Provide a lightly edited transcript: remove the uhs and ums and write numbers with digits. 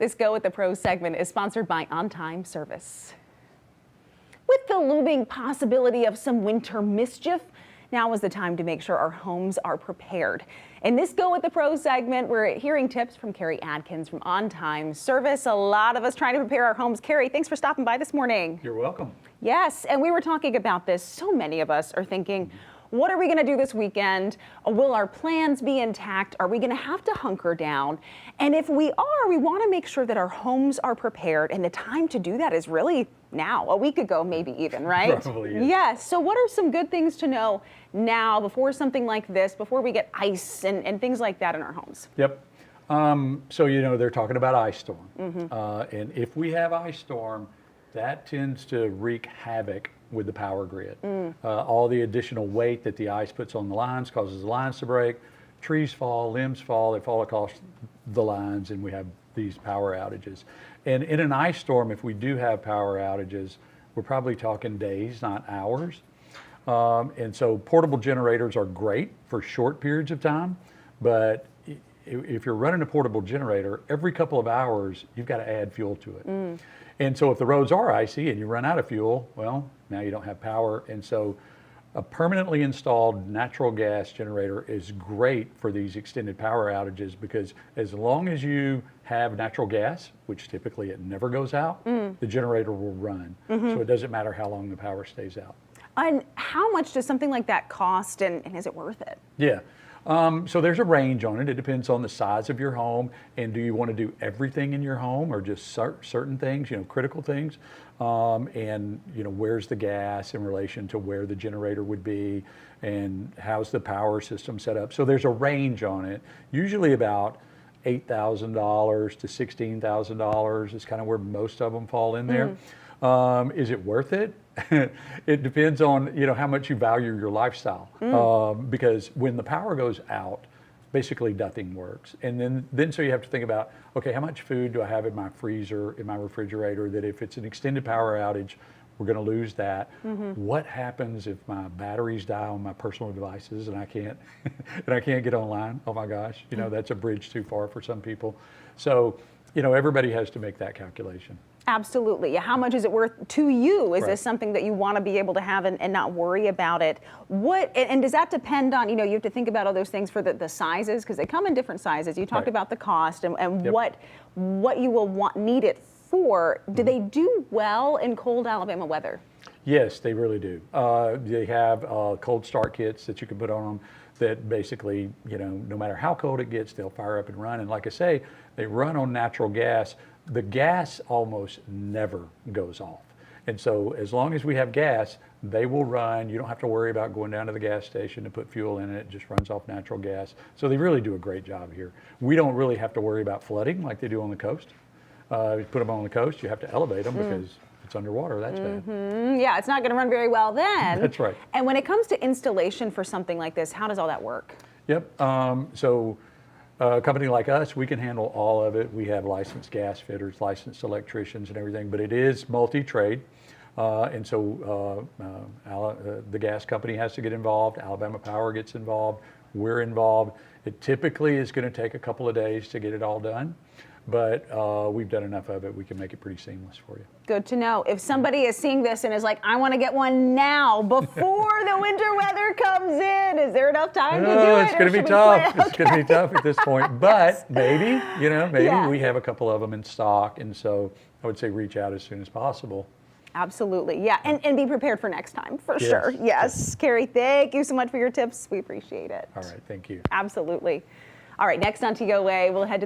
This Go with the Pros segment is sponsored by OnTime Service. With the looming possibility of some winter mischief, now is the time to make sure our homes are prepared. In this Go with the Pros segment, we're hearing tips from Kerry Adkins from OnTime Service. A lot of us trying to prepare our homes. Kerry, thanks for stopping by this morning. You're welcome. Yes, and we were talking about this. So many of us are thinking, what are we going to do this weekend? Will our plans be intact? Are we going to have to hunker down? And if we are, we want to make sure that our homes are prepared. And the time to do that is really now, a week ago, maybe even, right? Probably is. Yes. So what are some good things to know now before something like this, before we get ice and things like that in our homes? Yep. So, they're talking about ice storm. And if we have ice storm, that tends to wreak havoc with the power grid. All the additional weight that the ice puts on the lines causes the lines to break. Trees fall, limbs fall, they fall across the lines, and we have these power outages. And in an ice storm, if we do have power outages, we're probably talking days, not hours. And so portable generators are great for short periods of time, but if you're running a portable generator, every couple of hours, you've got to add fuel to it. And so if the roads are icy and you run out of fuel, well, now you don't have power. And so a permanently installed natural gas generator is great for these extended power outages, because as long as you have natural gas, which typically it never goes out, the generator will run. So it doesn't matter how long the power stays out. And how much does something like that cost, and is it worth it? Yeah. So there's a range on it. It depends on the size of your home, and do you want to do everything in your home or just certain things, critical things, and where's the gas in relation to where the generator would be, and how's the power system set up. So there's a range on it, usually about $8,000 to $16,000 is kind of where most of them fall in there. Is it worth it? It depends on how much you value your lifestyle, because when the power goes out, basically nothing works. And then so you have to think about, okay, how much food do I have in my freezer, in my refrigerator, that if it's an extended power outage, we're going to lose that. What happens if my batteries die on my personal devices and I can't and I can't get online? Oh my gosh, that's a bridge too far for some people. So everybody has to make that calculation. Absolutely. How much is it worth to you? Is Right. this something that you want to be able to have and not worry about it? And does that depend on, you have to think about all those things for the sizes, because they come in different sizes. You talked Right. about the cost and Yep. what you will need it for. Do they do well in cold Alabama weather? Yes, they really do. They have cold start kits that you can put on them that basically, no matter how cold it gets, they'll fire up and run. And like I say, they run on natural gas. The gas almost never goes off. And so as long as we have gas, they will run. You don't have to worry about going down to the gas station to put fuel in it. It just runs off natural gas. So they really do a great job here. We don't really have to worry about flooding like they do on the coast. You put them on the coast, you have to elevate them because it's underwater. That's bad. Yeah, it's not going to run very well then. That's right. And when it comes to installation for something like this, how does all that work? Yep. So a company like us, we can handle all of it. We have licensed gas fitters, licensed electricians and everything, but it is multi-trade. And so the gas company has to get involved. Alabama Power gets involved. We're involved. It typically is going to take a couple of days to get it all done, but we've done enough of it. We can make it pretty seamless for you. Good to know. If somebody is seeing this and is like, I want to get one now before the winter weather comes in, is there enough time to do it? It's going to be tough. It's going to be tough at this point, but maybe, Yeah. we have a couple of them in stock. And so I would say reach out as soon as possible. Absolutely. Yeah. And be prepared for next time, for Yes. sure. Yes. Kerry, thank you so much for your tips. We appreciate it. All right. Thank you. Absolutely. All right. Next on TOA, we'll head to